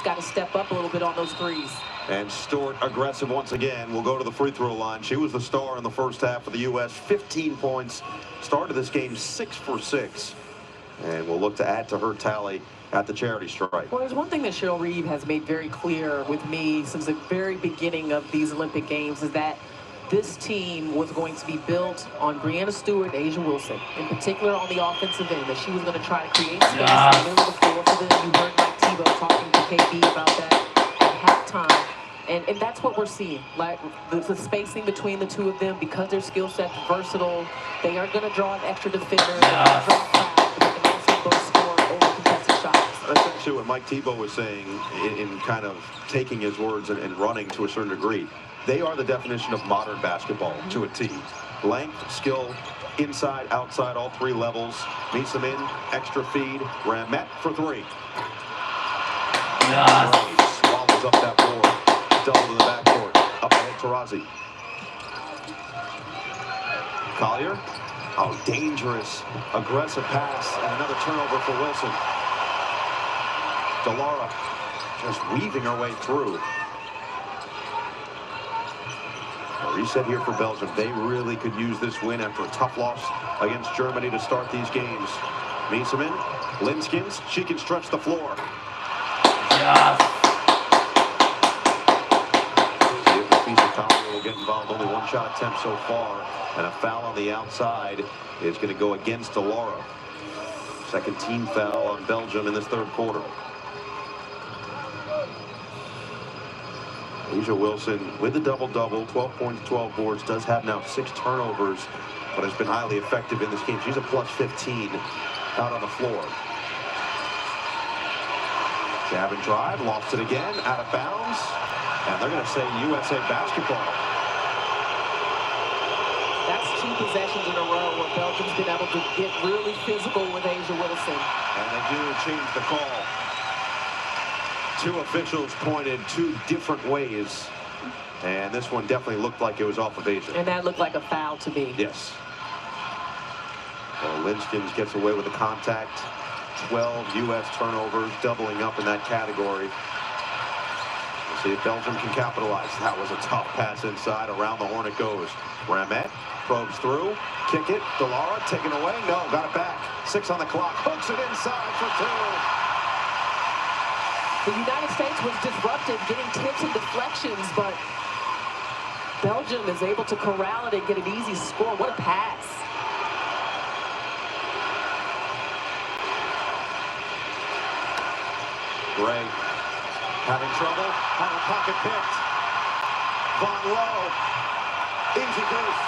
got to step up a little bit on those threes. And Stewart aggressive once again. Will go to the free throw line. She was the star in the first half for the U.S. 15 points. Started this game 6 for 6. And will look to add to her tally at the charity stripe. Well, there's one thing that Cheryl Reeve has made very clear with me since the very beginning of these Olympic Games is that this team was going to be built on Breanna Stewart and A'ja Wilson, in particular on the offensive end, that she was going to try to create space in the middle of the floor for them. You heard Mike Thibault talking to KB about that at halftime. And that's what we're seeing. Like the spacing between the two of them, because their skill set's versatile, they are going to draw an extra defender. That's actually what Mike Thibault was saying in kind of taking his words and running to a certain degree. They are the definition of modern basketball to a T. Length, skill, inside, outside, all three levels. Meets them in, extra feed. Ramette for three. Swallows up that board. Double to the backcourt. Up ahead to Razi. Collier. Oh, dangerous, aggressive pass. And another turnover for Wilson. Delara just weaving her way through. A reset here for Belgium. They really could use this win after a tough loss against Germany to start these games. Miesemann, Linskens, she can stretch the floor. Yes. See if Napheesa Collier will get involved. Only one shot attempt so far. And a foul on the outside is going to go against Delara. Second team foul on Belgium in this third quarter. A'ja Wilson with the double-double, 12 points, 12 boards, does have now 6 turnovers, but has been highly effective in this game. She's a plus 15 out on the floor. Jab and drive, lost it again, out of bounds, and they're going to say USA basketball. That's 2 possessions in a row where Belgium's been able to get really physical with A'ja Wilson. And they do change the call. 2 officials pointed 2 different ways, and this one definitely looked like it was off of A'ja. And that looked like a foul to me. Yes. Well, Linskens gets away with the contact. 12 U.S. turnovers, doubling up in that category. We'll see if Belgium can capitalize. That was a tough pass inside. Around the horn it goes. Ramette probes through. Kick it. Delara taken away. No, got it back. 6 on the clock. Hooks it inside for 2. The United States was disruptive, getting tips and deflections, but Belgium is able to corral it and get an easy score. What a pass. Gray having trouble, had her pocket picked. Von Lowe, easy goose.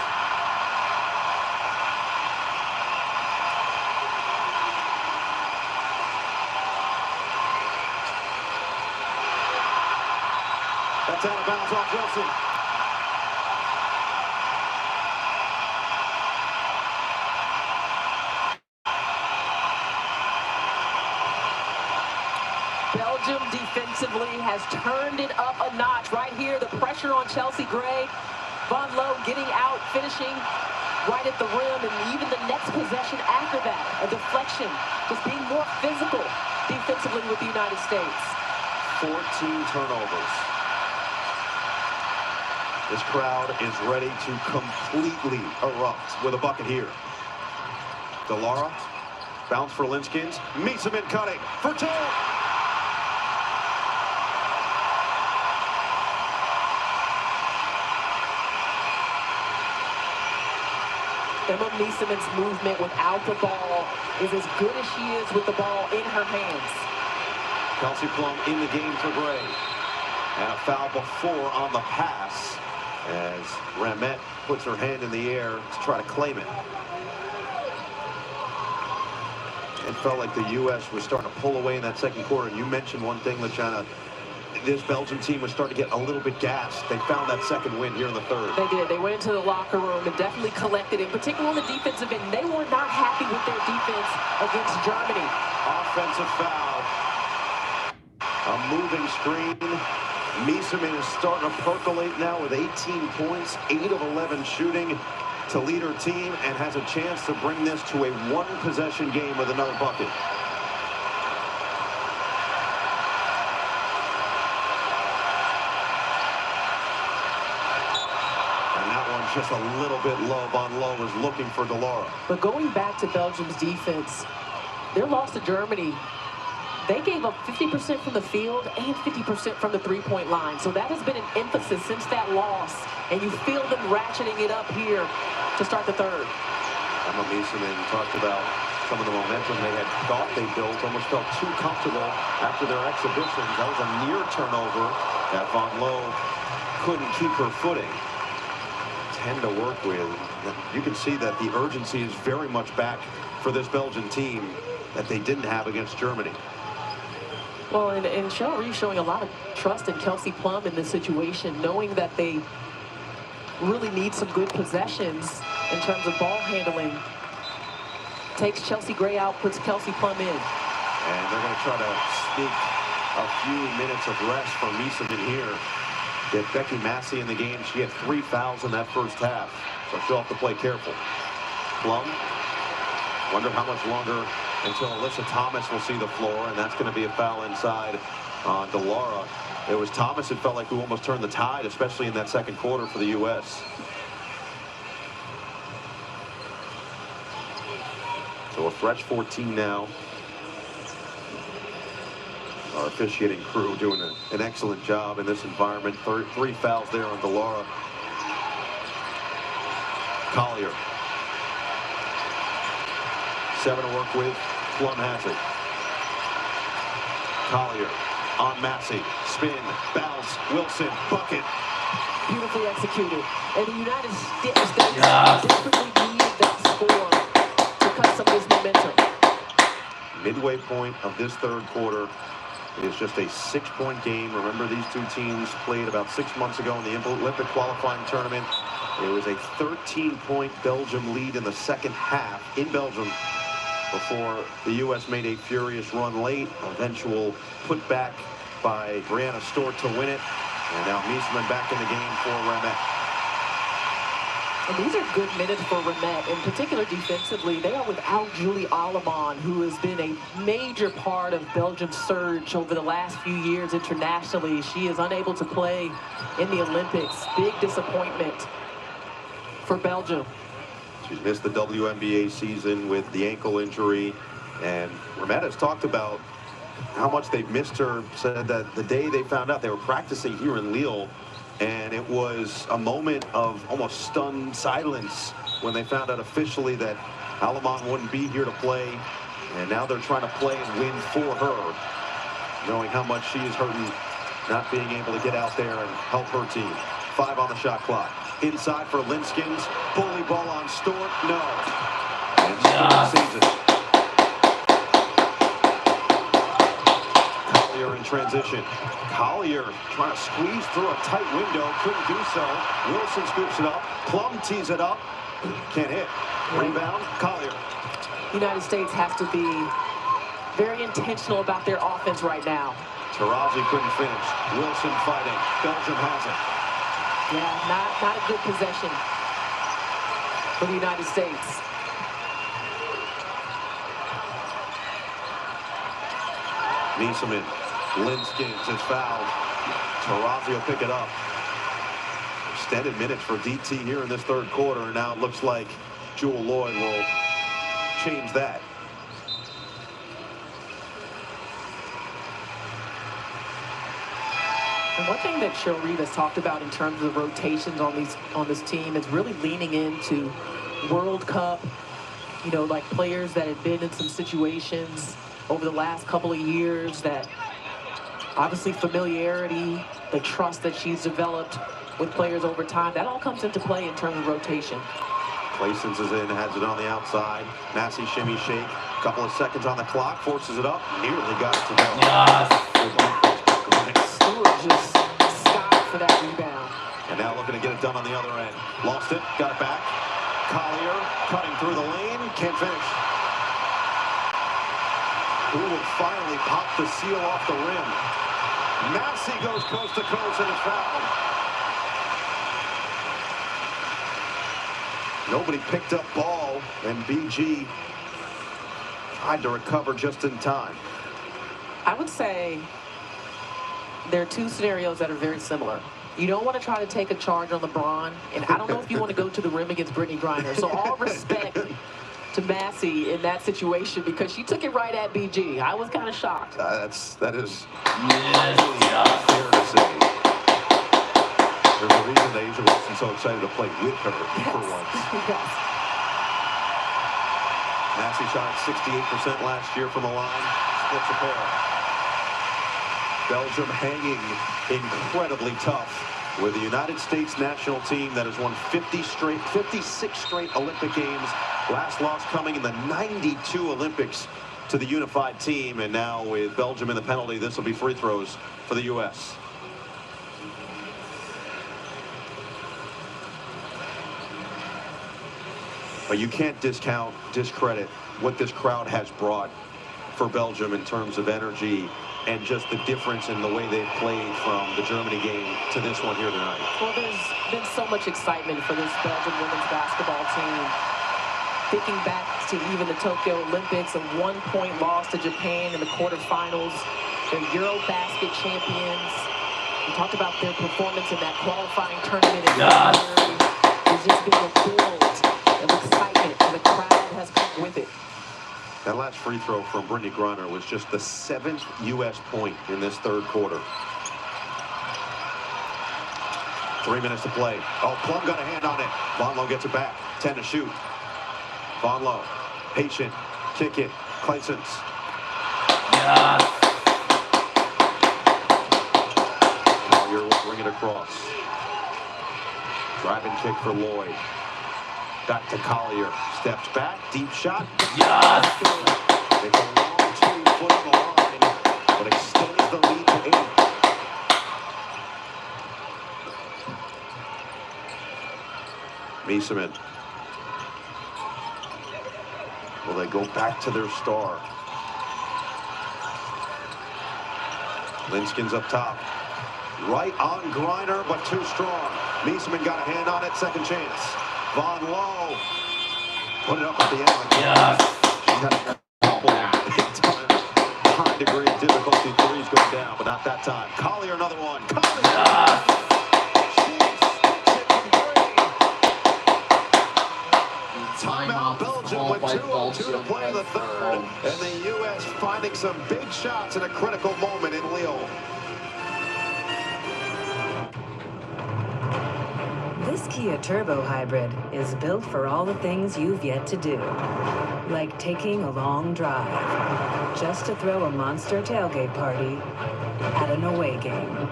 That's out of bounds off Wilson. Belgium defensively has turned it up a notch. Right here, the pressure on Chelsea Gray. Von Lowe getting out, finishing right at the rim, and even the next possession after that, a deflection. Just being more physical defensively with the United States. 14 turnovers. This crowd is ready to completely erupt with a bucket here. Delara, bounce for Linskens. Miesemann cutting for 2. Emma Miesemann's movement without the ball is as good as she is with the ball in her hands. Kelsey Plum in the game for Gray. And a foul before on the pass as Ramette puts her hand in the air to try to claim it. It felt like the U.S. was starting to pull away in that second quarter. And you mentioned one thing, LaChana. This Belgium team was starting to get a little bit gassed. They found that second win here in the third. They did. They went into the locker room and definitely collected it, particularly on the defensive end. They were not happy with their defense against Germany. Offensive foul. A moving screen. Miesemann is starting to percolate now with 18 points, 8 of 11 shooting to lead her team, and has a chance to bring this to a 1-possession game with another bucket. just a little bit low. Von Low was looking for Delora. But going back to Belgium's defense, their loss to Germany, they gave up 50% from the field and 50% from the three-point line. So that has been an emphasis since that loss. And you feel them ratcheting it up here to start the third. Emma Miesemann talked about some of the momentum they had thought they built, almost felt too comfortable after their exhibitions. That was a near turnover that Von Low couldn't keep her footing. 10 to work with. You can see that the urgency is very much back for this Belgian team that they didn't have against Germany. Well, and Cheryl Reeve showing a lot of trust in Kelsey Plum in this situation, knowing that they really need some good possessions in terms of ball handling. Takes Chelsea Gray out, puts Kelsey Plum in. And they're going to try to sneak a few minutes of rest for Miesemann here. Get Becky Massey in the game. She had 3 fouls in that first half, so she'll have to play careful. Plum, wonder how much longer until Alyssa Thomas will see the floor, and that's going to be a foul inside on Delora. It was Thomas, it felt like, who almost turned the tide, especially in that second quarter for the U.S. So a fresh 14 now. Our officiating crew doing an excellent job in this environment. 3 fouls there on Delora. Collier. 7 to work with. Plum has it. Collier on Massey. Spin, bounce, Wilson, bucket. Beautifully executed. And the United States desperately need that score to cut some of this momentum. Midway point of this third quarter. It is just a 6-point game. Remember, these two teams played about 6 months ago in the Olympic qualifying tournament. It was a 13-point Belgium lead in the second half in Belgium before the U.S. made a furious run late. Eventual put back by Brianna Stort to win it. And now Miesemann back in the game for Remmert. And these are good minutes for Remmert, in particular defensively. They are without Julie Allemand, who has been a major part of Belgium's surge over the last few years internationally. She is unable to play in the Olympics. Big disappointment for Belgium. She's missed the WNBA season with the ankle injury. And Remmert has talked about how much they've missed her. Said that the day they found out, they were practicing here in Lille, and it was a moment of almost stunned silence when they found out officially that Allemand wouldn't be here to play. And now they're trying to play and win for her, knowing how much she is hurting, not being able to get out there and help her team. 5 on the shot clock. Inside for Linskins. Bully ball on Stort. No. And Stort sees it. Collier in transition. Collier trying to squeeze through a tight window. Couldn't do so. Wilson scoops it up. Plum tees it up. Can't hit. Rebound. Collier. The United States has to be very intentional about their offense right now. Taurasi couldn't finish. Wilson fighting. Belgium has it. Yeah, not a good possession for the United States. Miesemann, Linskins is fouled. Taurasi will pick it up. Extended minutes for DT here in this third quarter, and now it looks like Jewell Loyd will change that. And one thing that Cheryl Reeve has talked about in terms of rotations on this team is really leaning into World Cup, you know, like players that have been in some situations over the last couple of years, that obviously familiarity, the trust that she's developed with players over time, that all comes into play in terms of rotation. Claessens is in, has it on the outside. Massey shimmy shake. Couple of seconds on the clock, forces it up, nearly got it to go. Stewart just stopped for that rebound. And now looking to get it done on the other end. Lost it, got it back. Collier cutting through the lane, can't finish. Who will finally pop the seal off the rim? Massey goes coast to coast and is fouled. Nobody picked up ball, and BG tried to recover just in time. I would say there are two scenarios that are very similar. You don't want to try to take a charge on LeBron, and I don't know if you want to go to the rim against Brittany Griner. So all respect to Massey in that situation because she took it right at BG. I was kind of shocked. That is Yes, fair to say. There's a reason that A'ja Wilson's so excited to play with her for once. Yes. Massey shot 68% last year from the line. Splits a pair. Belgium hanging incredibly tough with the United States national team that has won 56 straight Olympic Games. Last loss coming in the 92 Olympics to the unified team. And now with Belgium in the penalty, this will be free throws for the U.S. But you can't discredit what this crowd has brought for Belgium in terms of energy and just the difference in the way they've played from the Germany game to this one here tonight. Well, there's been so much excitement for this Belgian women's basketball team. Thinking back to even the Tokyo Olympics, a 1-point loss to Japan in the quarterfinals. They're Eurobasket champions. We talked about their performance in that qualifying tournament in January. There's just been a build of excitement, and the crowd has come with it. That last free throw from Brittany Griner was just the 7th U.S. point in this third quarter. 3 minutes to play. Oh, Plum got a hand on it. Von Lowe gets it back. 10 to shoot. Von Lowe, patient, kick it. Claesens. yes. Collier will bring it across. Driving kick for Lloyd. Back to Collier. Steps back. Deep shot. Yes. It's a long 2 foot on the line, but extends the lead to 8. Miesemann. Will they go back to their star? Linskin's up top. Right on Griner, but too strong. Miesemann got a hand on it. Second chance. Von Lowe put it up at the end. Yes. She's had a high degree of difficulty. Threes going down, but not that time. Collier, another one. Collier. Yes. She sticks it from three. Timeout Belgium with 2:02 to play in the third. And the U.S. finding some big shots in a critical moment in Lyon. This Kia Turbo Hybrid is built for all the things you've yet to do. Like taking a long drive, just to throw a monster tailgate party at an away game.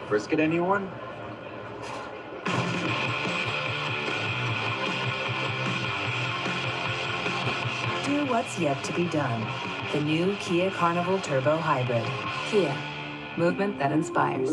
Brisket, anyone? Do what's yet to be done. The new Kia Carnival Turbo Hybrid. Kia. Movement that inspires.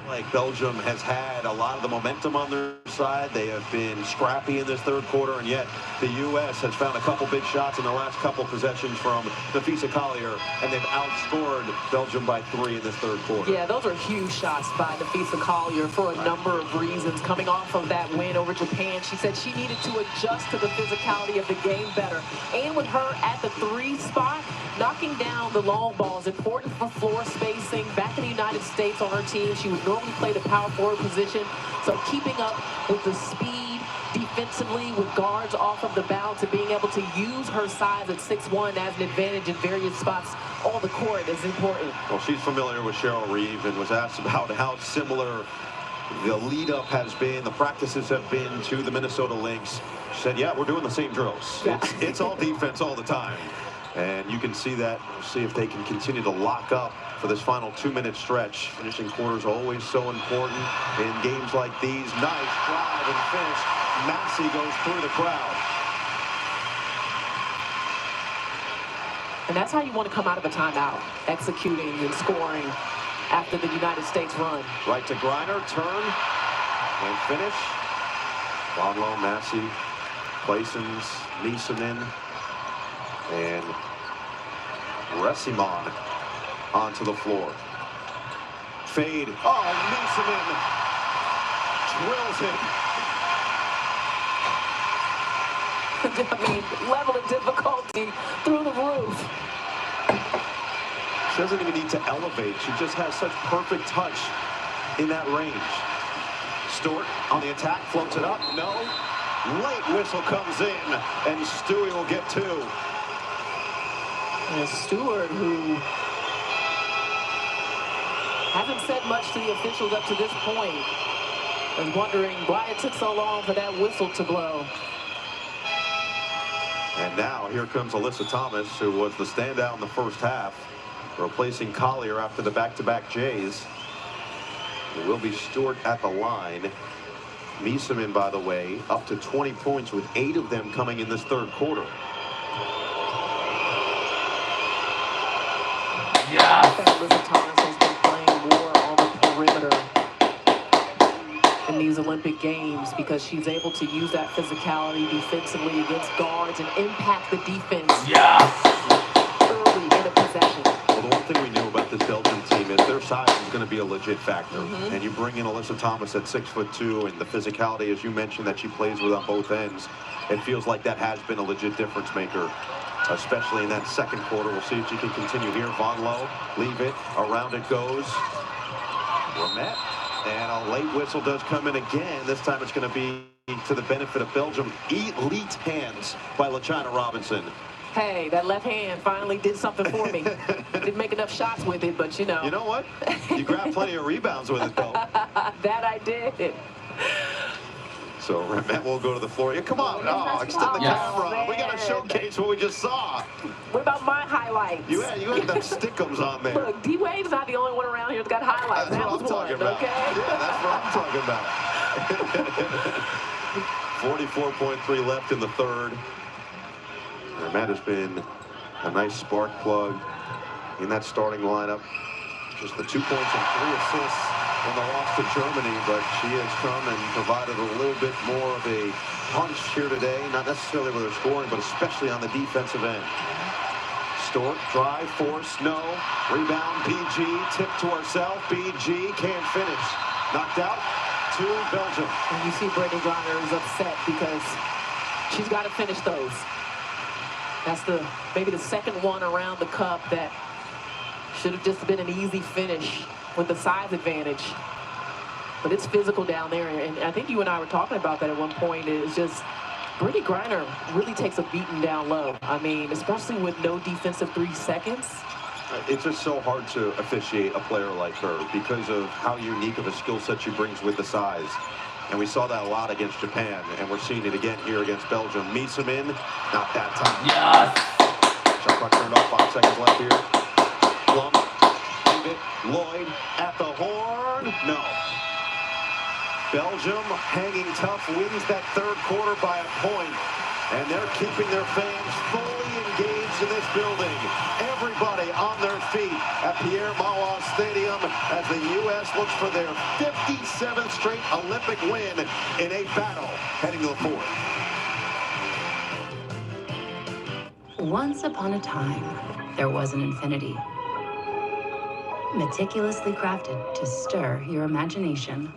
Like Belgium has had a lot of the momentum on their side. They have been scrappy in this third quarter, and yet the U.S. has found a couple big shots in the last couple possessions from Napheesa Collier, and they've outscored Belgium by 3 in this third quarter. Yeah, those are huge shots by Napheesa Collier for a number of reasons. Coming off of that win over Japan, she said she needed to adjust to the physicality of the game better. And with her at the 3 spot, knocking down the long ball is important for floor spacing. Back in the United States on her team, she would normally play the power forward position. So keeping up with the speed defensively with guards off of the bounce and being able to use her size at 6'1" as an advantage in various spots on the court is important. Well, she's familiar with Cheryl Reeve and was asked about how similar the lead-up has been, the practices have been to the Minnesota Lynx. She said, yeah, we're doing the same drills. Yeah. It's all defense all the time. And you can see that. We'll see if they can continue to lock up for this final 2-minute stretch. Finishing quarters always so important in games like these. Nice drive and finish. Massey goes through the crowd. And that's how you want to come out of a timeout, executing and scoring after the United States run. Right to Griner, turn, and finish. Von Lowe, Massey, Claesens, Miesemann, and Ressimon onto the floor. Fade. Oh, Miesemann drills it. I mean, level of difficulty through the roof. doesn't even need to elevate. She just has such perfect touch in that range. Stewart on the attack, floats it up. No. Late whistle comes in, and Stewie will get 2. And Stewart, who hasn't said much to the officials up to this point, is wondering why it took so long for that whistle to blow. And now here comes Alyssa Thomas, who was the standout in the first half, replacing Collier after the back-to-back Jays. It will be Stewart at the line. Miesemann, by the way, up to 20 points with 8 of them coming in this third quarter. Yes. Alyssa Thomas has been playing more on the perimeter in these Olympic Games because she's able to use that physicality defensively against guards and impact the defense Yes. early in a possession. Well, the one thing we knew about this Belgian team is their size is going to be a legit factor. And you bring in Alyssa Thomas at 6'2", and the physicality, as you mentioned, that she plays with on both ends, it feels like that has been a legit difference maker, especially in that second quarter. We'll see if she can continue here. Von Lowe, leave it, around it goes. Ramette, and a late whistle does come in again. This time it's going to be to the benefit of Belgium. Elite hands by LaChina Robinson. Hey, that left hand finally did something for me. Didn't make enough shots with it, but you know. You know what? You grabbed plenty of rebounds with it, though. That I did. So Ramette will go to the floor. Yeah, come on. Oh, extend the Yes. camera. We got to showcase what we just saw. What about my highlights? You had them stickums on there. Look, D-Wade's not the only one around here that's got highlights. That's That what was I'm one, talking about. okay? Yeah, that's what I'm talking about. 44.3 left in the third. Ramette has been a nice spark plug in that starting lineup. Just the 2 points and 3 assists in the loss to Germany, but she has come and provided a little bit more of a punch here today, not necessarily with her scoring, but especially on the defensive end. Stewart, drive, force, no. Rebound, PG, tip to herself. BG can't finish. Knocked out to Belgium. And you see Brittany Griner is upset because she's got to finish those. That's maybe the second one around the cup that should have just been an easy finish with the size advantage. But it's physical down there, and I think you and I were talking about that at one point. It's just Brittany Griner really takes a beating down low. I mean, especially with no defensive 3 seconds. It's just so hard to officiate a player like her because of how unique of a skill set she brings with the size. And we saw that a lot against Japan, and we're seeing it again here against Belgium. Miesemann, not that time. Yes. Shot clock turned off, 5 seconds left here. Plum, leave it. Lloyd at the horn. No. Belgium hanging tough, wins that third quarter by a point. And they're keeping their fans fully engaged in this building. Everybody on their feet at Pierre Mauroy Stadium as the U.S. looks for their 57th straight Olympic win in a battle heading to the fourth. Once upon a time, there was an infinity. Meticulously crafted to stir your imagination.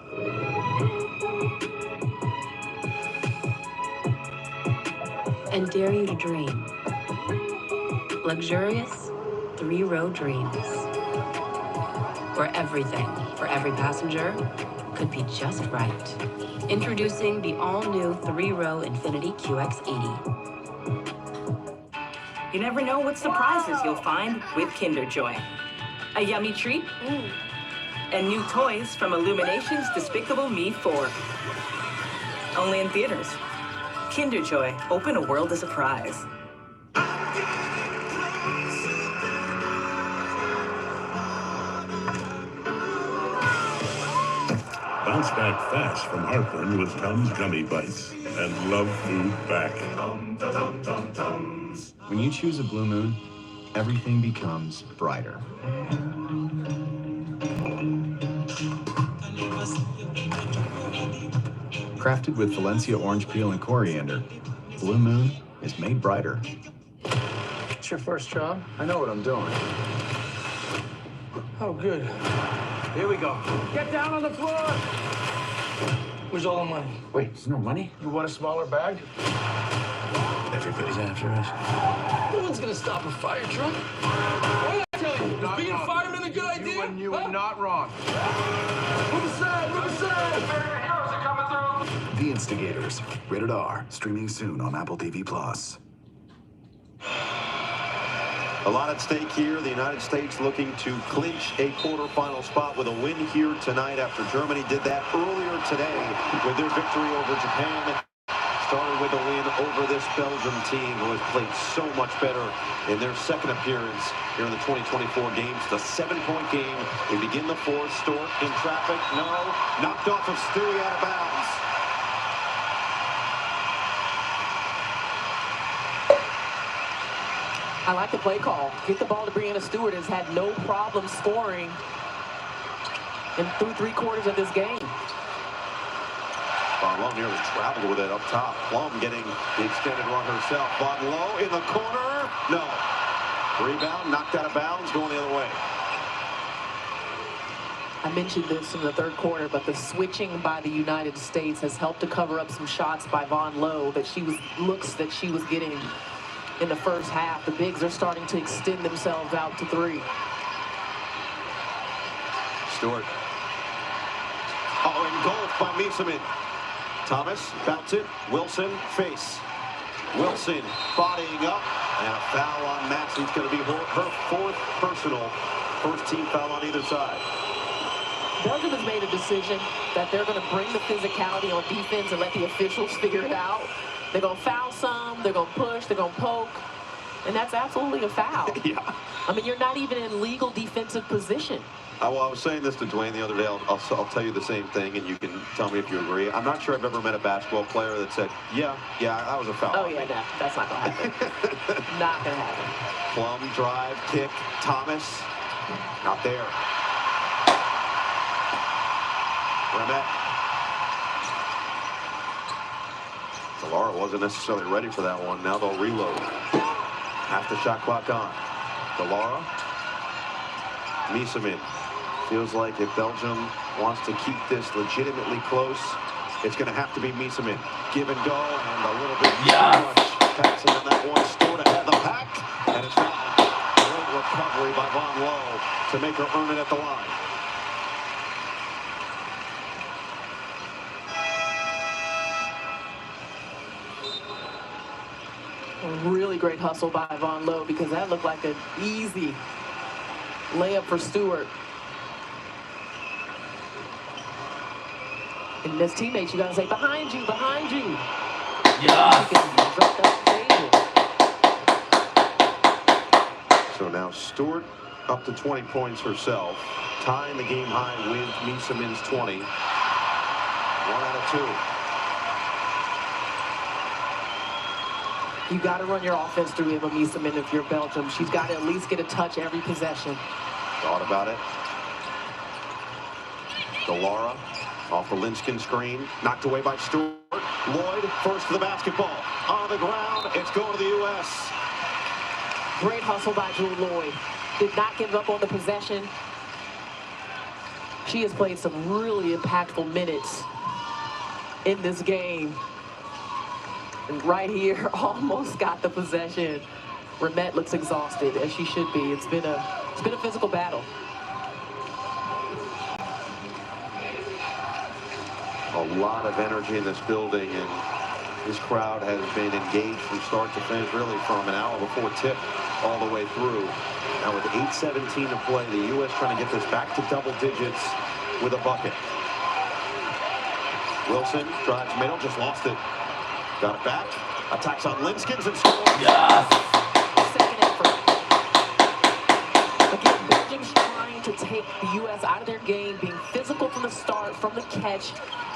And dare you to dream. Luxurious 3-row dreams. Where everything for every passenger could be just right. Introducing the all-new 3-row Infiniti QX80. You never know what surprises you'll find with Kinder Joy. A yummy treat? And new toys from Illumination's Despicable Me 4. Only in theaters. Kinder Joy, open a world of surprise. Bounce back fast from heartburn with Tums Gummy Bites and love food back. When you choose a Blue Moon, everything becomes brighter. Crafted with Valencia orange peel and coriander, Blue Moon is made brighter. It's your first job? I know what I'm doing. Oh, good. Here we go. Get down on the floor! Where's all the money? Wait, there's no money? You want a smaller bag? Everybody's after us. No one's gonna stop a fire truck. What did I tell you? not being a wrong. fireman a good idea? You are not wrong. Move aside, move aside. Heroes are coming through. The Instigators. Rated R. Streaming soon on Apple TV+. A lot at stake here. The United States looking to clinch a quarterfinal spot with a win here tonight after Germany did that earlier today with their victory over Japan. Started with a win over this Belgium team who has played so much better in their second appearance here in the 2024 games. The 7-point game. We begin the fourth. Stewart in traffic. No. Knocked off of Stewie out of bounds. I like the play call. Get the ball to Breanna Stewart. Has had no problem scoring through 3/4 of this game. Von Lowe nearly traveled with it up top. Plum getting the extended run herself. Von Lowe in the corner. No. Rebound, knocked out of bounds, going the other way. I mentioned this in the third quarter, but the switching by the United States has helped to cover up some shots by Von Lowe that she was getting in the first half. The bigs are starting to extend themselves out to 3. Stewart. Oh, engulfed by Miesemann. Thomas bounce it. Wilson face. Wilson bodying up, and a foul on Maxey. It's going to be her 4th personal. First team foul on either side. Belgium has made a decision that they're going to bring the physicality on defense and let the officials figure it out. They're going to foul some, they're going to push, they're going to poke, and that's absolutely a foul. Yeah. I mean, you're not even in legal defensive position. Well, I was saying this to Dwayne the other day. I'll tell you the same thing, and you can tell me if you agree. I'm not sure I've ever met a basketball player that said, yeah, that was a foul. Oh, yeah, no, that's not going to happen. Not going to happen. Plum, drive, kick, Thomas, not there. Remette. Delara wasn't necessarily ready for that one. Now they'll reload. Half the shot clock on. Delara. Miesemann. Feels like if Belgium wants to keep this legitimately close, it's going to have to be Miesemann. Give and go, and a little bit too much passing on that one. Stewart ahead of the pack, and it's fouled. Great recovery by Von Lowe to make her earn it at the line. A really great hustle by Von Lowe, because that looked like an easy layup for Stewart. And as teammates, you got to say, behind you, behind you. Yeah. So now Stewart up to 20 points herself, tying the game high with Miesemann's 20. 1 out of 2. You got to run your offense through Emma Miesemann if you're Belgium. She's got to at least get a touch every possession. Thought about it. Delara off the Linskin screen, knocked away by Stewart. Lloyd first to the basketball. On the ground, it's going to the U.S. Great hustle by Jewell Loyd. Did not give up on the possession. She has played some really impactful minutes in this game. And right here, almost got the possession. Remette looks exhausted, as she should be. It's been a physical battle. A lot of energy in this building, and this crowd has been engaged from start to finish, really from an hour before tip all the way through. Now with 8:17 to play, the U.S. trying to get this back to double digits with a bucket. Wilson drives middle, just lost it. Got it back, attacks on Linskins and scores. Yes. Second effort. Again, Belgium's trying to take the U.S. out of their game, being physical from the start, from the catch.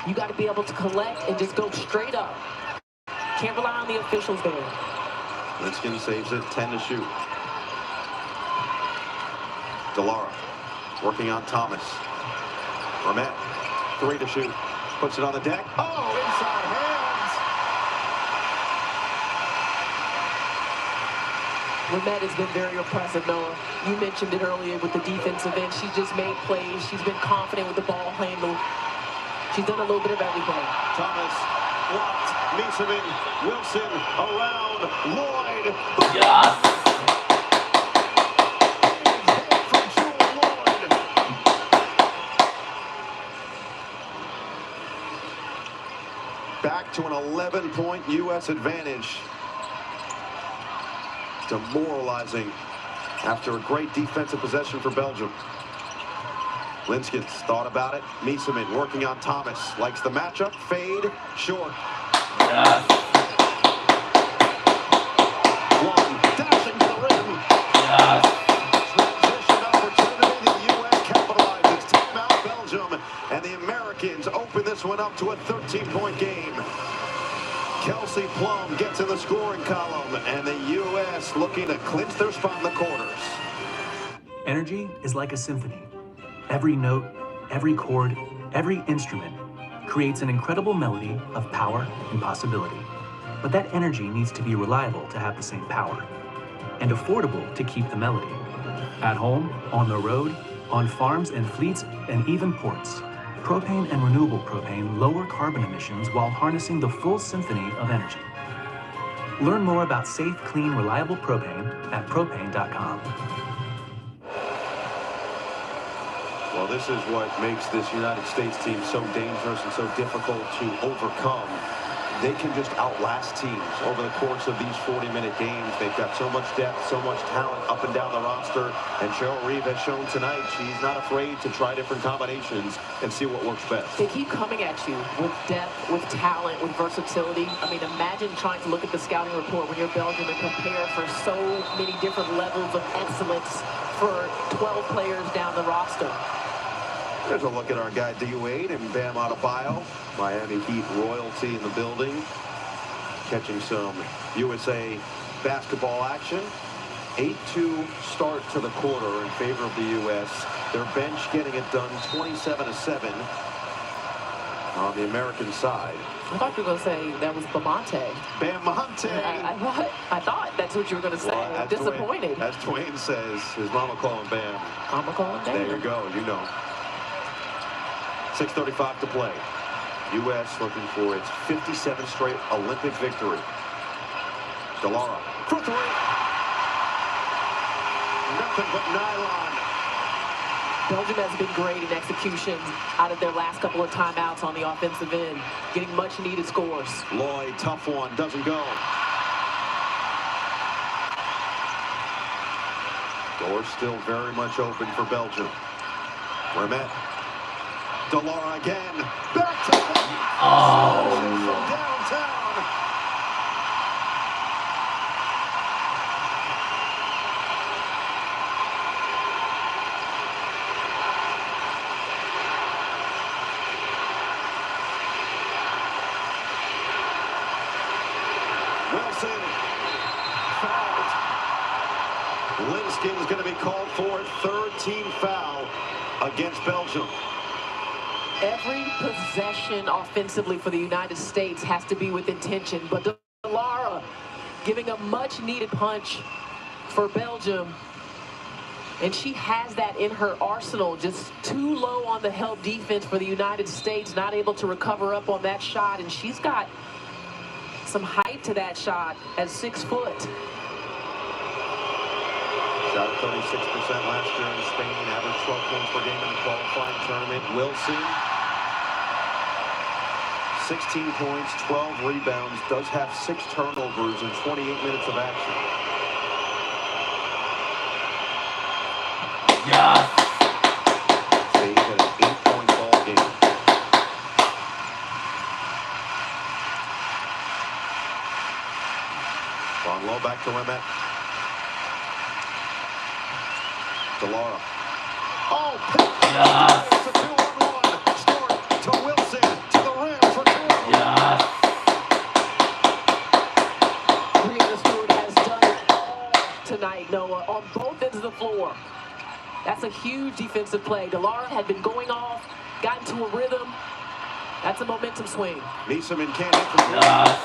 You got to be able to collect and just go straight up. Can't rely on the officials there. Linskin saves it, 10 to shoot. Delara working on Thomas. Remette, 3 to shoot. Puts it on the deck. Oh, inside hands. Remette has been very impressive, Noah. You mentioned it earlier with the defensive end. She's just made plays. She's been confident with the ball handle. She's done a little bit of everything. Thomas blocked. Miesemann, Wilson around. Lloyd. Yes. From 7-point U.S. advantage. Demoralizing after a great defensive possession for Belgium. Linskens thought about it. Miesemann working on Thomas. Likes the matchup. Fade. Short. Yes. One. Dashing to the rim. Yes. Transition opportunity. The U.S. capitalizes. Timeout Belgium. And the Americans open this one up to a 13-point game. Kelsey Plum gets in the scoring column. And the U.S. looking to clinch their spot in the quarters. Energy is like a symphony. Every note, every chord, every instrument creates an incredible melody of power and possibility. But that energy needs to be reliable to have the same power, and affordable to keep the melody. At home, on the road, on farms and fleets, and even ports, propane and renewable propane lower carbon emissions while harnessing the full symphony of energy. Learn more about safe, clean, reliable propane at propane.com. Well, this is what makes this United States team so dangerous and so difficult to overcome. They can just outlast teams over the course of these 40-minute games. They've got so much depth, so much talent up and down the roster. And Cheryl Reeve has shown tonight she's not afraid to try different combinations and see what works best. They keep coming at you with depth, with talent, with versatility. I mean, imagine trying to look at the scouting report when you're Belgium and compare for so many different levels of excellence for 12 players down the roster. There's a look at our guy D Wade and Bam Adebayo. Miami Heat royalty in the building. Catching some USA basketball action. 8-2 start to the quarter in favor of the U.S. Their bench getting it done 27-7 on the American side. I thought you were going to say that was Bamonte. Bamonte. I thought that's what you were going to say. Well, I'm disappointed. As Dwayne says, his mama calling Bam. Mama calling Bam. There you go. You know. 6:35 to play. U.S. looking for its 57th straight Olympic victory. Delara for three. Nothing but nylon. Belgium has been great in execution out of their last couple of timeouts on the offensive end, getting much needed scores. Lloyd, tough one, doesn't go. Door still very much open for Belgium. Vermette. Delara again. Back to back. From downtown. Wilson fouled. Linskens going to be called for a third team foul against Belgium. Every possession offensively for the United States has to be with intention, but Delara giving a much-needed punch for Belgium, and she has that in her arsenal. Just too low on the help defense for the United States, not able to recover up on that shot, and she's got some height to that shot at 6 foot. Shot 36% last year in Spain, average 12 points per game in the qualifying tournament. Wilson, 16 points, 12 rebounds, does have 6 turnovers in 28 minutes of action. Yes. Stays at an 8-point ball game. Von Low back to Vermette. Delara. Oh, yes. It's a 2-on-1. Stewart to Wilson to the rim for 2. Yes. Breanna Stewart has done it all tonight, Noah, on both ends of the floor. That's a huge defensive play. Delara had been going off, got into a rhythm. That's a momentum swing. Miesemann can't hit from three. Yes.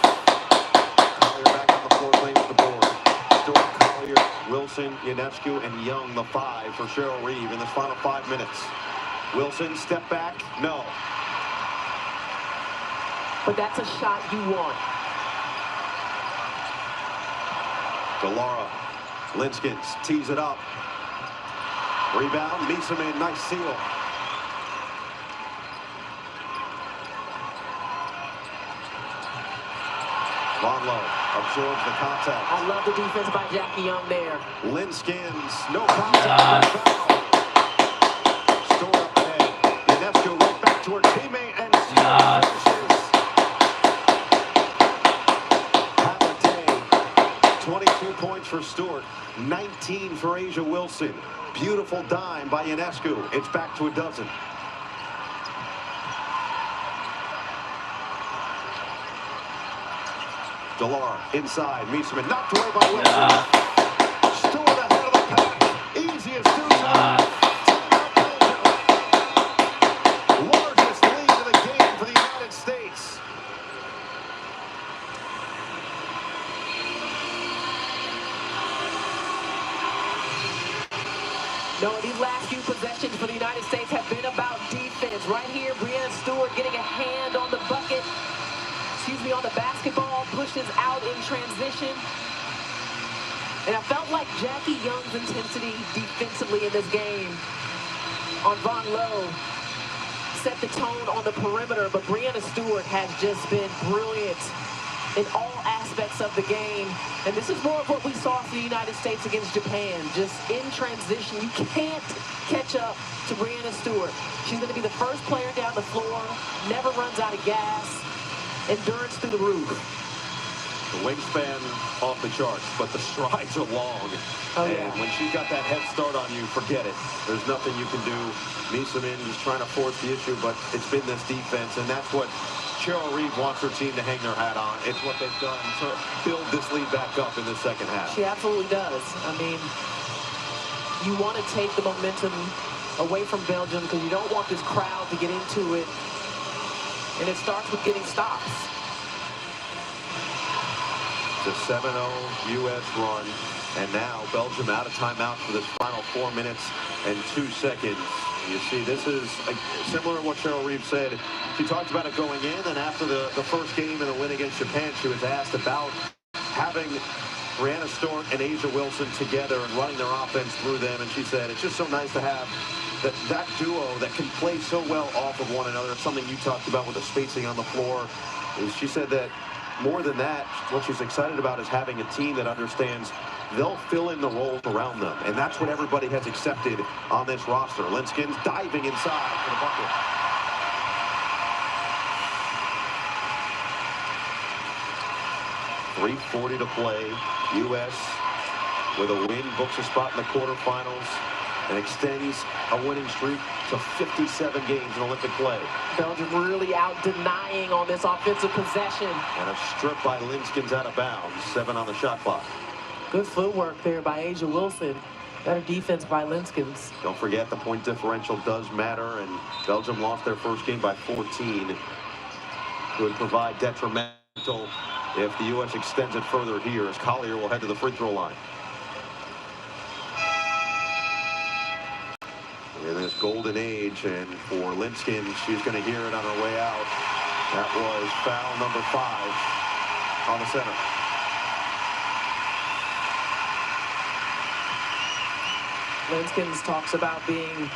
Collier back on the floor, claims the board. Stewart, Collier, Wilson, Ionescu, and Young, the 5 for Cheryl Reeve in this final 5 minutes. Wilson, step back, no. But that's a shot you want. Delara, Linskens tees it up. Rebound, Miesemann, nice seal. Von Lowe absorbs the contact. I love the defense by Jackie Young there. Linskins, no contact, no foul. Store up ahead. Ionescu right back to her teammate and finishes. Have a day. 22 points for Stewart, 19 for A'ja Wilson. Beautiful dime by Ionescu. It's back to a dozen. Delar inside, Miesemann knocked away by Wilson. Stewart ahead of the pack. Easiest two. Largest lead of the game for the United States. No, these last few possessions for the United States have been about defense. Right here, Breanna Stewart getting a hand on the bucket. On the basketball, pushes out in transition. And I felt like Jackie Young's intensity defensively in this game on Von Lowe set the tone on the perimeter, but Breanna Stewart has just been brilliant in all aspects of the game. And this is more of what we saw for the United States against Japan. Just in transition, you can't catch up to Breanna Stewart. She's going to be the first player down the floor, never runs out of gas. Endurance through the roof. The wingspan off the charts, but the strides are long. Oh, and yeah. when she's got that head start on you, forget it. There's nothing you can do. Miesemann is trying to force the issue, but it's been this defense, and that's what Cheryl Reeve wants her team to hang their hat on. It's what they've done to build this lead back up in the second half. She absolutely does. I mean, you want to take the momentum away from Belgium because you don't want this crowd to get into it. And it starts with getting stops. It's a 7-0 U.S. run. And now Belgium out of timeout for this final 4 minutes and 2 seconds. You see, this is similar to what Cheryl Reeve said. She talked about it going in, and after the first game in the win against Japan, she was asked about having Breanna Stewart and A'ja Wilson together and running their offense through them. And she said, it's just so nice to have that duo that can play so well off of one another. It's something you talked about with the spacing on the floor. She said that more than that, what she's excited about is having a team that understands they'll fill in the roles around them. And that's what everybody has accepted on this roster. Linskins diving inside for the bucket. .340 to play. U.S. with a win books a spot in the quarterfinals and extends a winning streak to 57 games in Olympic play. Belgium really out denying on this offensive possession. And a strip by Linskins out of bounds. 7 on the shot clock. Good footwork there by A'ja Wilson. Better defense by Linskins. Don't forget the point differential does matter, and Belgium lost their first game by 14. Could provide detrimental if the U.S. extends it further here, as Collier will head to the free throw line. In this golden age, and for Linskins, she's going to hear it on her way out. That was foul number 5 on the center. Linskins talks about being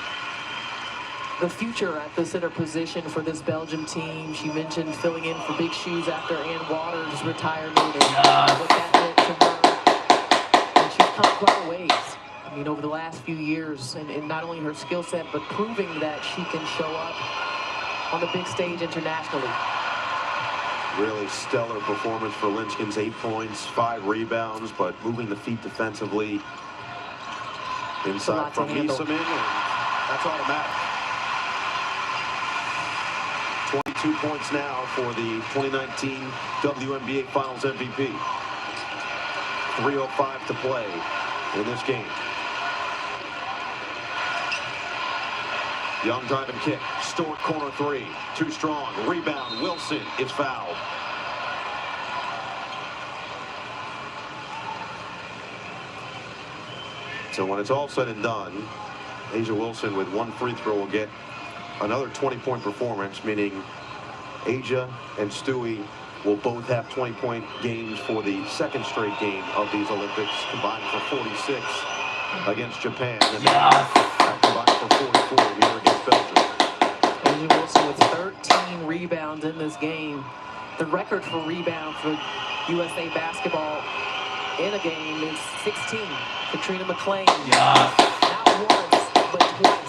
the future at the center position for this Belgium team. She mentioned filling in for big shoes after Ann Waters' retirement and what that meant to her. And she's come quite a ways. I mean, over the last few years, and not only her skill set, but proving that she can show up on the big stage internationally. Really stellar performance for Linskins. 8 points, 5 rebounds, but moving the feet defensively. Inside from Miesemann, and that's automatic. 22 points now for the 2019 WNBA Finals MVP. 3:05 to play in this game. Young driving kick. Stewart corner 3. Too strong. Rebound. Wilson is fouled. So when it's all said and done, A'ja Wilson with 1 free throw will get another 20-point performance, meaning A'ja and Stewie will both have 20-point games for the second straight game of these Olympics, combined for 46 against Japan, and that combined for 44 here against Belgium. A'ja Wilson with 13 rebounds in this game. The record for rebound for USA basketball in a game is 16. Katrina McClain. Yes. Not once, but twice.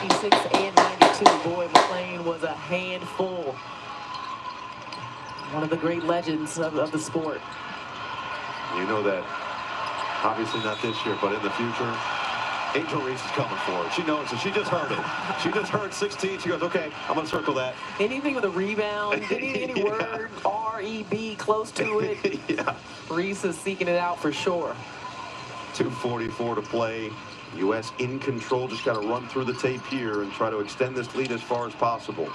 96 and 92. Boy, McClain was a handful. One of the great legends of the sport. You know that, obviously not this year, but in the future, Angel Reese is coming for it. She knows it. She just heard it. She just heard 16. She goes, okay, I'm going to circle that. Anything with a rebound, any Yeah. word, R-E-B, close to it. Yeah. Reese is seeking it out for sure. 2:44 to play. U.S. in control. Just got to run through the tape here and try to extend this lead as far as possible.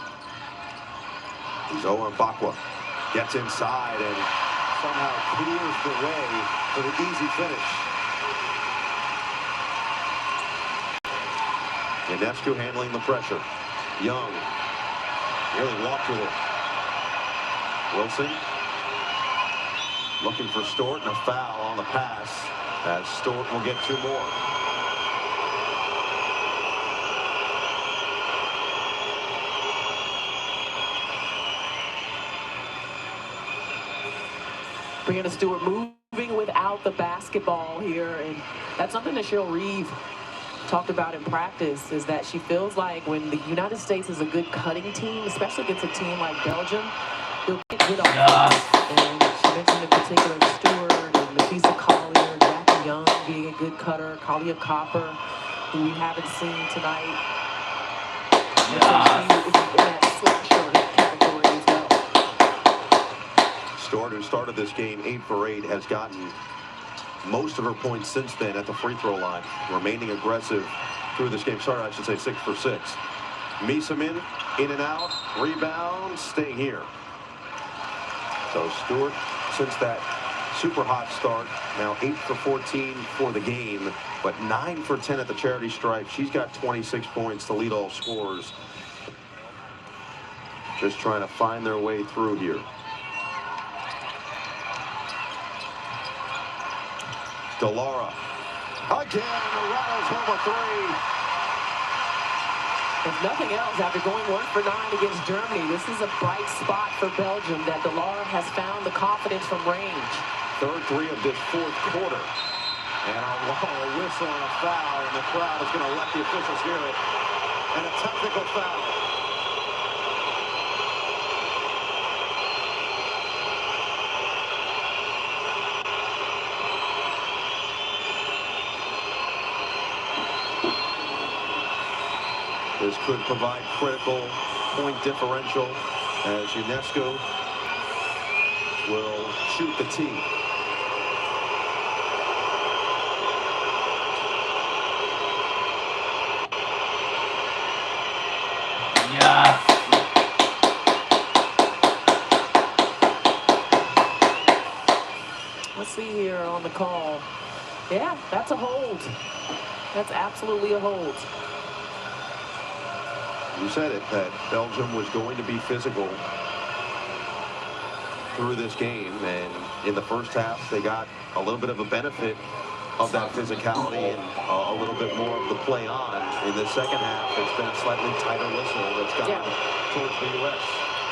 Zoe Mbakwa gets inside and somehow clears the way for the easy finish. Ionescu handling the pressure. Young nearly walked with it. Wilson looking for Stewart, and a foul on the pass as Stewart will get 2 more. Breanna Stewart moving without the basketball here, and that's something that Cheryl Reeve talked about in practice, is that she feels like when the United States is a good cutting team, especially against a team like Belgium, they'll get good offense. And she mentioned in particular Stewart and Nafisa Collier, Jackie Young being a good cutter, Kalia Copper, who we haven't seen tonight. And so she is in that slasher category as well. Stewart, who started this game 8 for 8, has gotten most of her points since then at the free throw line, remaining aggressive through this game. Sorry, I should say 6 for 6. Misamin in and out, rebound, staying here. So Stewart, since that super hot start, now 8 for 14 for the game, but 9 for 10 at the charity stripe. She's got 26 points to lead all scorers. Just trying to find their way through here. Delara again, and the rattles home a 3. If nothing else, after going 1 for 9 against Germany, this is a bright spot for Belgium that Delara has found the confidence from range. Third 3 of this 4th quarter. And a long whistle and a foul, and the crowd is going to let the officials hear it. And a technical foul. This could provide critical point differential as Ionescu will shoot the tee. Yes. Let's see here on the call. Yeah, that's a hold. That's absolutely a hold. You said it, that Belgium was going to be physical through this game, and in the first half they got a little bit of a benefit of that physicality and a little bit more of the play on. In the second half, it's been a slightly tighter whistle that's gone towards the U.S.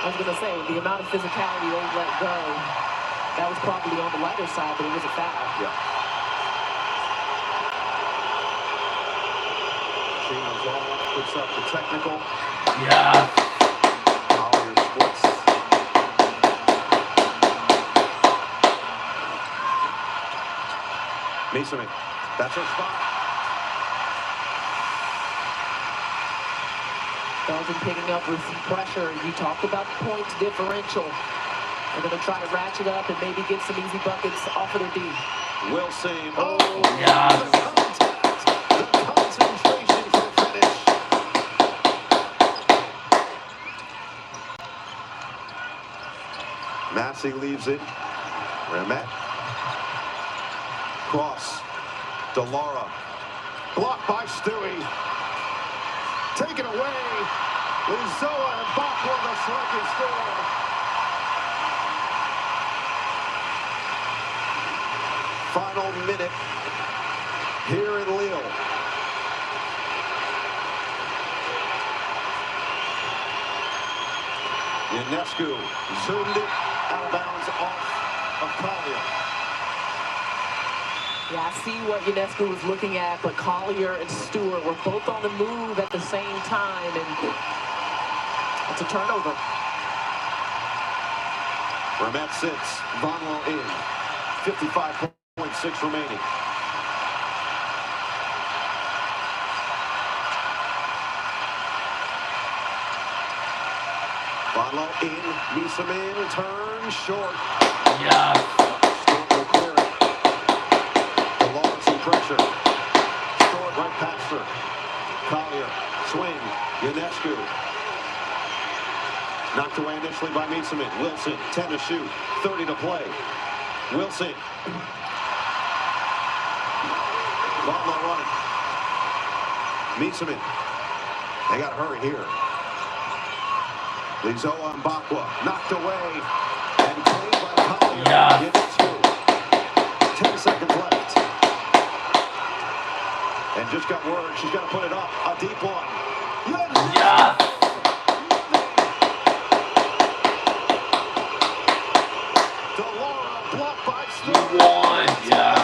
I was going to say, with the amount of physicality they let go, that was probably on the lighter side, but it was a foul. Yeah. Shane Zall puts up the technical. Yeah. Collier splits. Masonry, that's her spot. Belgium picking up with some pressure. You talked about the points differential. They're going to try to ratchet up and maybe get some easy buckets off of their D. Wilson. Oh, yeah. The concentration for finish. Massey leaves it. Ramet. Cross. Delara. Blocked by Stewie. Taken away. Lizoa and Mbakwa the slugging score. Final minute here in Lille. Ionescu zoomed it out of bounds off of Collier. Yeah, I see what Ionescu was looking at, but Collier and Stewart were both on the move at the same time, and it's a turnover. Vermette sits, Vonwell in. 55.6 remaining. Vonwell in, Misamin turns short. Yeah. Stewart will clear it. DeLawrence pressure. Stewart right past her. Collier, swing, Ionescu. Knocked away initially by Misamin. Wilson, 10 to shoot, 30 to play. Wilson. Vonwell running. Misamin. They got to hurry here. Lizoa Mbakwa knocked away and cleaned by Collier. Yeah. Ionescu. 10 seconds left. And just got word she's got to put it up. A deep one. Yeah. DeLauro blocked by You Stewart. won. Yeah.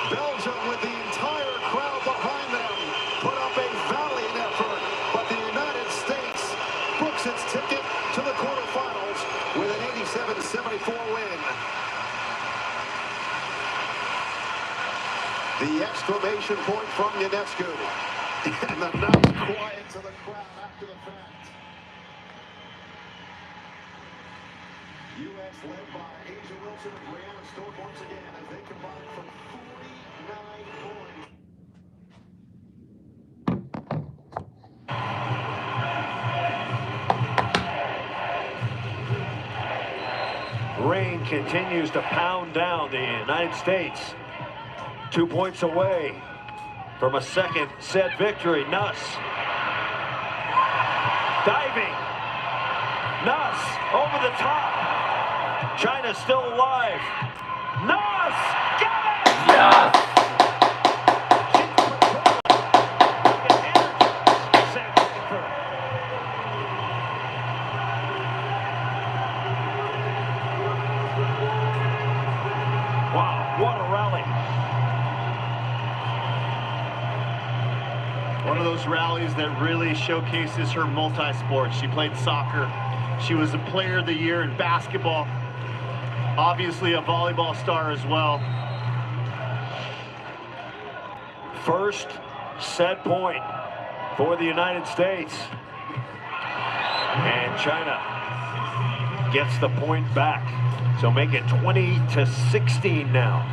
Belgium with the entire crowd behind them put up a valiant effort, but the United States books its ticket to the quarterfinals with an 87-74 win. The exclamation point from Ionescu. And the now quiet to the crowd after the fact. U.S. led by A'ja Wilson and Breanna Stewart once again as they combine for 49 points. Rain continues to pound down the United States. 2 points away from a second set victory. Nuss diving. Nuss over the top. China still alive. Nuss got it! Yes! Wow, what a rally. One of those rallies that really showcases her multi-sport. She played soccer. She was a player of the year in basketball. Obviously a volleyball star as well. First set point for the United States. And China gets the point back. So make it 20-16 now.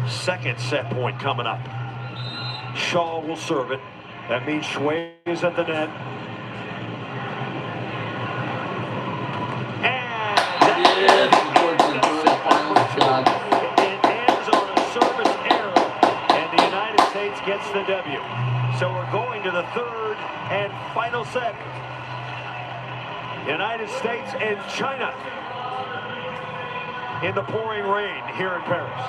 Second set point coming up. Shaw will serve it. That means Shui is at the net. And it ends on a service error, and the United States gets the W. So we're going to the third and final set. United States and China in the pouring rain here in Paris.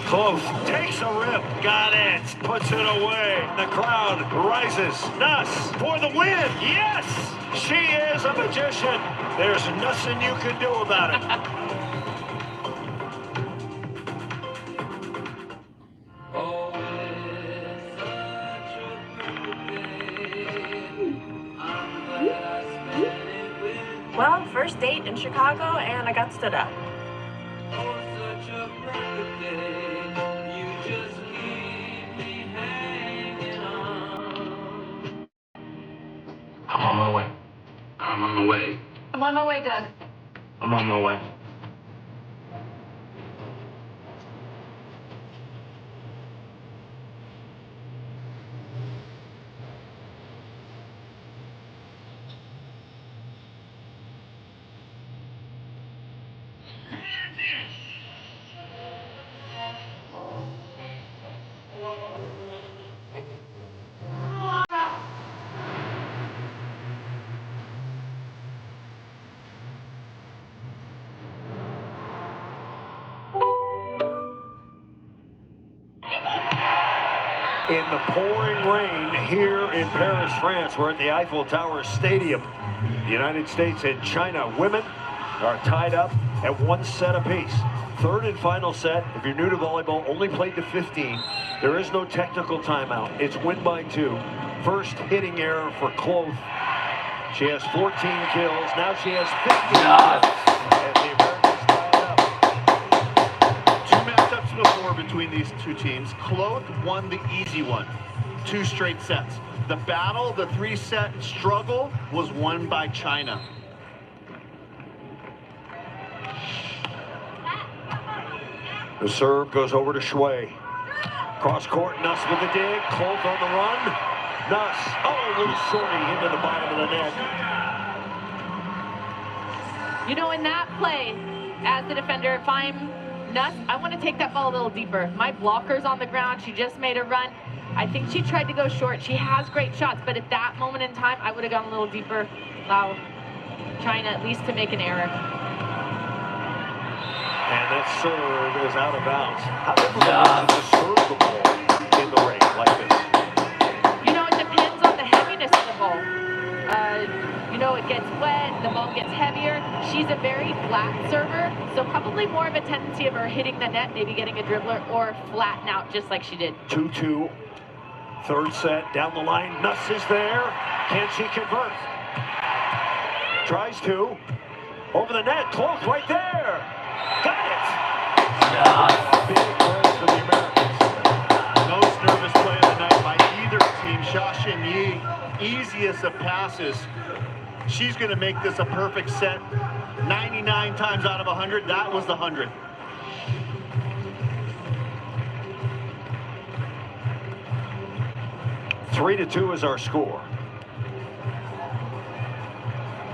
Close, takes a rip, got it, puts it away. The crowd rises. Nuss for the win, yes! She is a magician. There's nothing you can do about it. Well, first date in Chicago, and I got stood up. I'm on my way. I'm on my way. I'm on my way, Doug. I'm on my way. in the pouring rain here in Paris, France. We're at the Eiffel Tower Stadium. The United States and China women are tied up at 1 set apiece. Third and final set. If you're new to volleyball, only played to 15. There is no technical timeout. It's win by 2. First hitting error for Kloth. She has 14 kills. Now she has 15 kills. As the Americans tie it up. 2 matchups before between these two teams. Kloth won the easy one. 2 straight sets. The battle, the 3-set struggle, was won by China. The serve goes over to Shui. Cross court, Nuss with the dig. Kloth on the run. Nuss, oh, a little sortie into the bottom of the net. You know, in that play, as the defender, if I'm Nuss, I want to take that ball a little deeper. My blocker's on the ground. She just made a run. I think she tried to go short. She has great shots, but at that moment in time, I would have gone a little deeper, allow China at least to make an error. And that serve is out of bounds. How difficult is it to serve the ball in the rain like this? You know, it depends on the heaviness of the ball. You know, it gets wet, the ball gets heavier. She's a very flat server, so probably more of a tendency of her hitting the net, maybe getting a dribbler, or flatten out just like she did. 2-2. Third set, down the line. Nuss is there. Can she convert? Tries to. Over the net. Close right there. Got it. Big break for the Americans. Most nervous play of the night by either team. Xia Xinyi, easiest of passes. She's going to make this a perfect set. 99 times out of 100, that was the 100. Three to 2 is our score.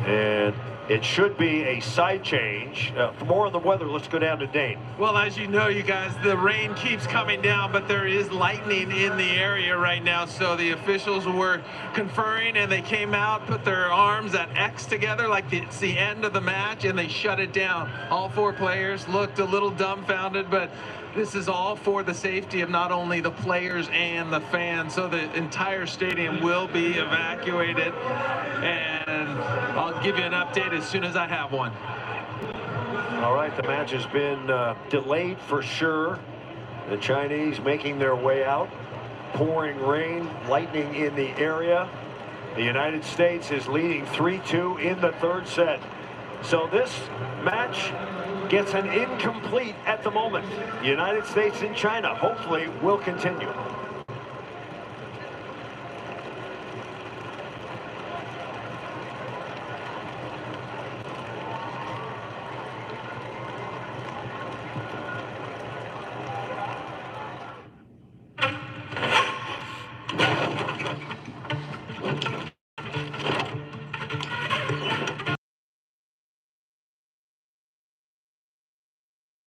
And it should be a side change. For more on the weather, let's go down to Dane. Well, as you know, you guys, the rain keeps coming down, but there is lightning in the area right now. So the officials were conferring, and they came out, put their arms at X together like it's the end of the match, and they shut it down. All 4 players looked a little dumbfounded, but this is all for the safety of not only the players and the fans. So the entire stadium will be evacuated, and I'll give you an update as soon as I have one. All right, the match has been delayed for sure. The Chinese making their way out. Pouring rain, lightning in the area. The United States is leading 3-2 in the third set. So this match gets an incomplete at the moment. The United States and China hopefully will continue.